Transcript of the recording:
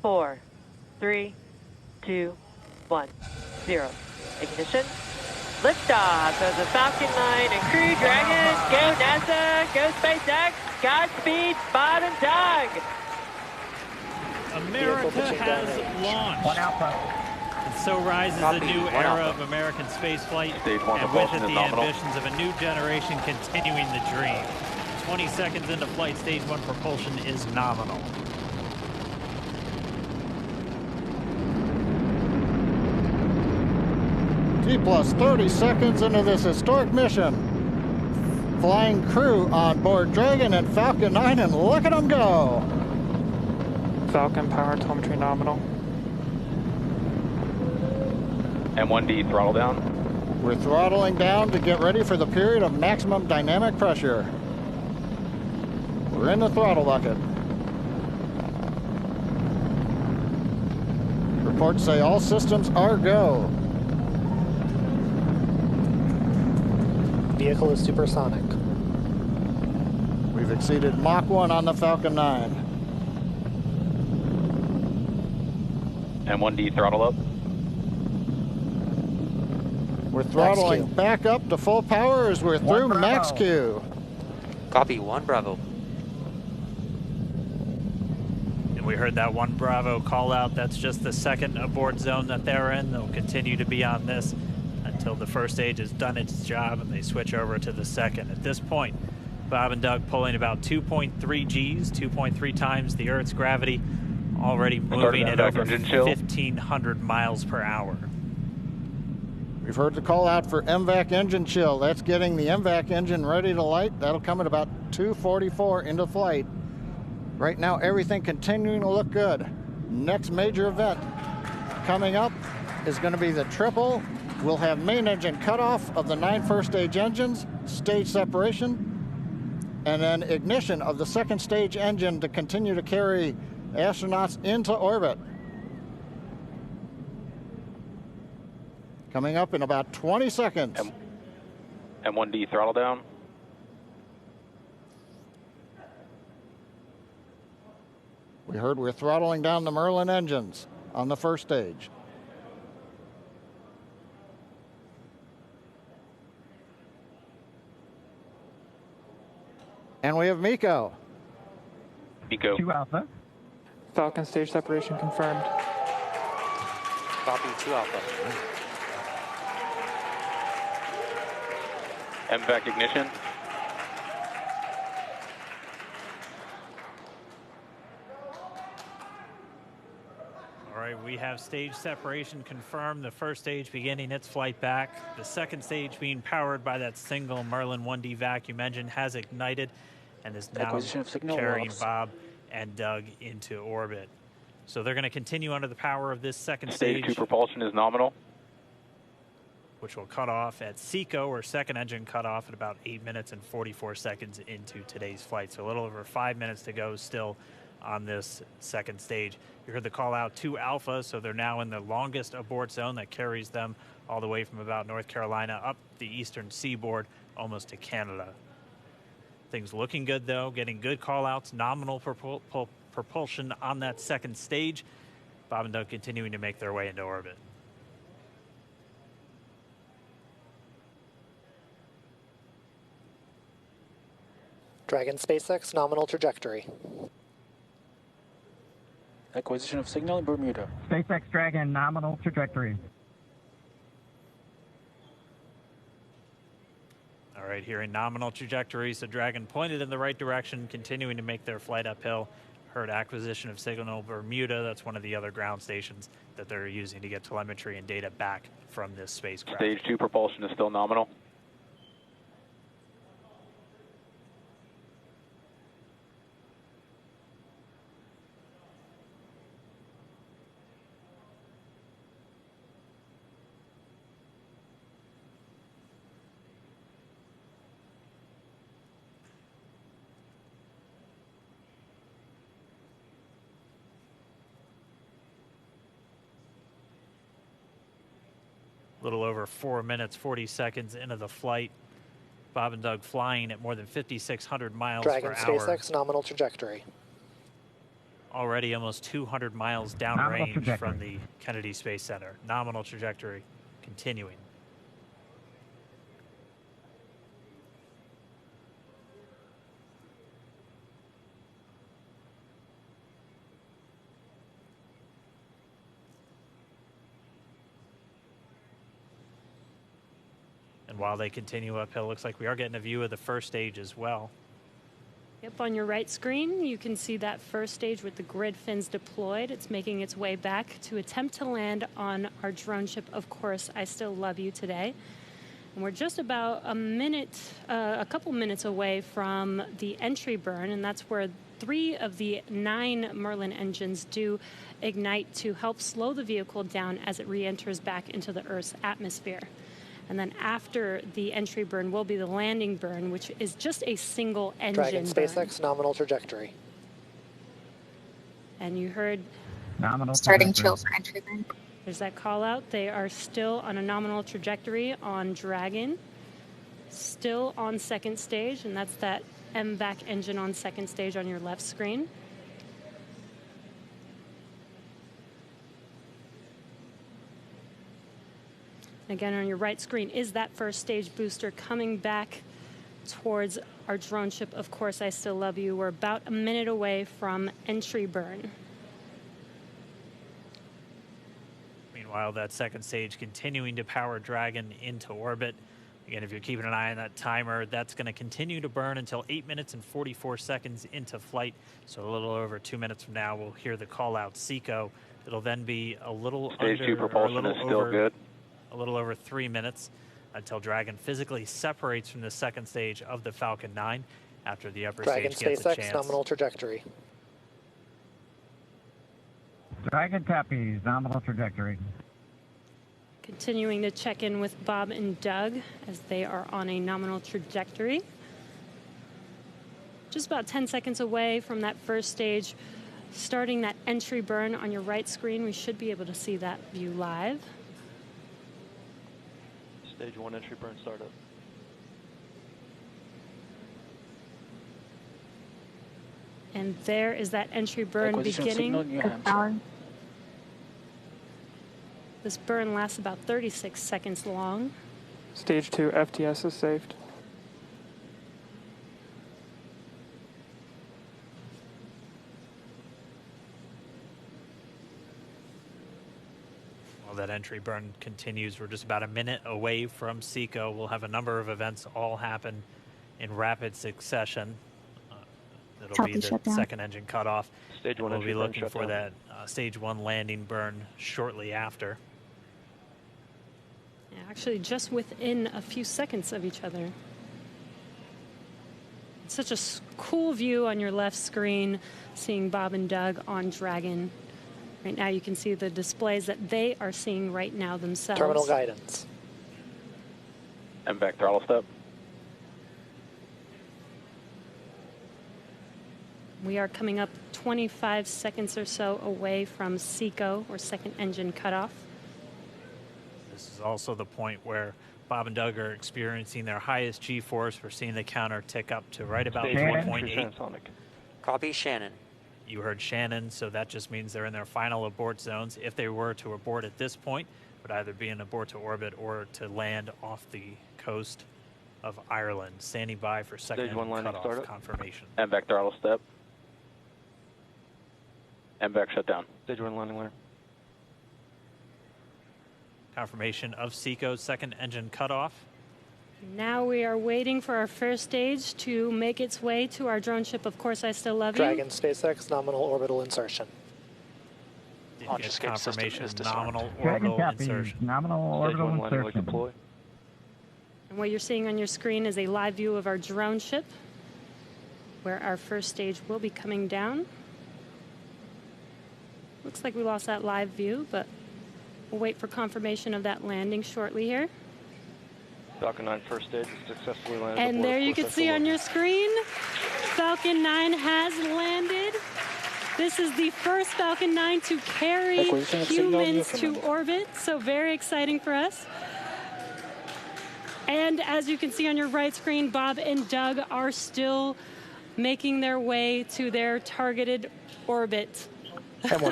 4, 3, 2, 1, 0. Ignition. Liftoff of the Falcon 9 and Crew Dragon. Go NASA, go SpaceX, Godspeed, Bob and Doug. America has launched. And so rises a new era of American spaceflight, and with it the ambitions of a new generation continuing the dream. 20 seconds into flight, stage 1 propulsion is nominal. T plus 30 seconds into this historic mission. Flying crew on board Dragon and Falcon 9, and look at them go. Falcon power telemetry nominal. M1D throttle down. We're throttling down to get ready for the period of maximum dynamic pressure. We're in the throttle bucket. Reports say all systems are go. Vehicle is supersonic. We've exceeded Mach 1 on the Falcon 9. M1D throttle up. We're throttling back up to full power as we're through max Q. Copy, 1 Bravo. And we heard that 1 Bravo call out. That's just the second abort zone that they're in. They'll continue to be on this until the first stage has done its job and they switch over to the second. At this point, Bob and Doug pulling about 2.3 Gs, 2.3 times the Earth's gravity, already moving at over 1,500 miles per hour. We've heard the call out for MVAC engine chill. That's getting the MVAC engine ready to light. That'll come at about 2:44 into flight. Right now, everything continuing to look good. Next major event coming up is going to be the triple. We'll have main engine cutoff of the 9 first stage engines, stage separation, and then ignition of the second stage engine to continue to carry astronauts into orbit. Coming up in about 20 seconds. M1D throttle down. We heard we're throttling down the Merlin engines on the first stage. And we have MECO. MECO. 2 Alpha. Falcon stage separation confirmed. Copy, 2 Alpha. MVAC ignition. All right, we have stage separation confirmed. The first stage beginning its flight back. The second stage being powered by that single Merlin 1D vacuum engine has ignited and is now carrying Bob and Doug into orbit. So they're going to continue under the power of this second stage. Stage 2 propulsion is nominal. Which will cut off at SECO, or second engine cut off at about 8 minutes and 44 seconds into today's flight. So a little over 5 minutes to go still on this second stage. You heard the call out to Alpha, so they're now in the longest abort zone that carries them all the way from about North Carolina up the eastern seaboard, almost to Canada. Things looking good though, getting good call outs, nominal propulsion on that second stage. Bob and Doug continuing to make their way into orbit. Dragon SpaceX nominal trajectory. Acquisition of signal in Bermuda. SpaceX Dragon nominal trajectory. All right, here in nominal trajectory, so Dragon pointed in the right direction, continuing to make their flight uphill. Heard acquisition of signal Bermuda. That's one of the other ground stations that they're using to get telemetry and data back from this spacecraft. Stage 2 propulsion is still nominal. A little over 4 minutes, 40 seconds into the flight. Bob and Doug flying at more than 5,600 miles Dragon per hour. SpaceX nominal trajectory. already almost 200 miles Nominal downrange trajectory. from the Kennedy Space Center. Nominal trajectory continuing. And while they continue uphill, looks like we are getting a view of the first stage as well. Yep, on your right screen, you can see that first stage with the grid fins deployed. It's making its way back to attempt to land on our drone ship, Of Course I Still Love You today. And we're just about a couple minutes away from the entry burn, and that's where 3 of the 9 Merlin engines do ignite to help slow the vehicle down as it re-enters back into the Earth's atmosphere. And then after the entry burn will be the landing burn, which is just a single engine Dragon burn. SpaceX, nominal trajectory. And you heard Nominal Starting trajectory. chill for entry burn. there's that call out. They are still on a nominal trajectory on Dragon, still on second stage, and that's that MVAC engine on second stage on your left screen. Again, on your right screen is that first stage booster coming back towards our drone ship, Of Course I Still Love You. We're about a minute away from entry burn. Meanwhile, that second stage continuing to power Dragon into orbit. Again, if you're keeping an eye on that timer, that's going to continue to burn until 8 minutes and 44 seconds into flight. So a little over 2 minutes from now, we'll hear the call out SECO. It'll then be a little Stage under, 2 propulsion is still good. A little over 3 minutes until Dragon physically separates from the second stage of the Falcon 9 after the upper Dragon stage gets a SpaceX, chance. nominal trajectory. Dragon copies. Nominal trajectory. Continuing to check in with Bob and Doug as they are on a nominal trajectory. Just about 10 seconds away from that first stage, starting that entry burn on your right screen. We should be able to see that view live. Stage 1 entry burn startup. And there is that entry burn Acquisition signal in beginning. your hands. This burn lasts about 36 seconds long. Stage 2 FTS is saved. While that entry burn continues, we're just about a minute away from SECO. We'll have a number of events all happen in rapid succession. It'll Copy, be the shutdown. second engine cutoff. Stage 1 We'll entry be burn looking for shutdown. that stage 1 landing burn shortly after. Yeah, actually, just within a few seconds of each other. It's such a cool view on your left screen, seeing Bob and Doug on Dragon. Right now, you can see the displays that they are seeing right now themselves. Terminal guidance. MVAC throttle step. We are coming up 25 seconds or so away from SECO, or second engine cutoff. This is also the point where Bob and Doug are experiencing their highest G-force. We're seeing the counter tick up to right about Stage 1 entry 1.8. transonic. Copy Shannon. You heard Shannon, so that just means they're in their final abort zones. If they were to abort at this point, it would either be an abort to orbit or to land off the coast of Ireland. Standing by for second Stage 1 engine landing cutoff startup. confirmation. MVAC throttle step. MVAC shutdown. Stage 1 landing line. Confirmation of SECO's second engine cutoff. Now we are waiting for our first stage to make its way to our drone ship, Of Course I Still Love You. Dragon SpaceX, nominal orbital insertion. Did Launch get escape system confirmation is disarmed. nominal Dragon orbital copies. insertion. Nominal Stage orbital 1 landing leg insertion. deploy. And what you're seeing on your screen is a live view of our drone ship, where our first stage will be coming down. Looks like we lost that live view, but we'll wait for confirmation of that landing shortly here. Falcon 9 first stage is successfully landed. And aboard there Of you Course can I see Still on Love your screen, Falcon 9 has landed. This is the first Falcon 9 to carry Acquisition of signal in humans to Newfoundland. orbit, so very exciting for us. And as you can see on your right screen, Bob and Doug are still making their way to their targeted orbit. M1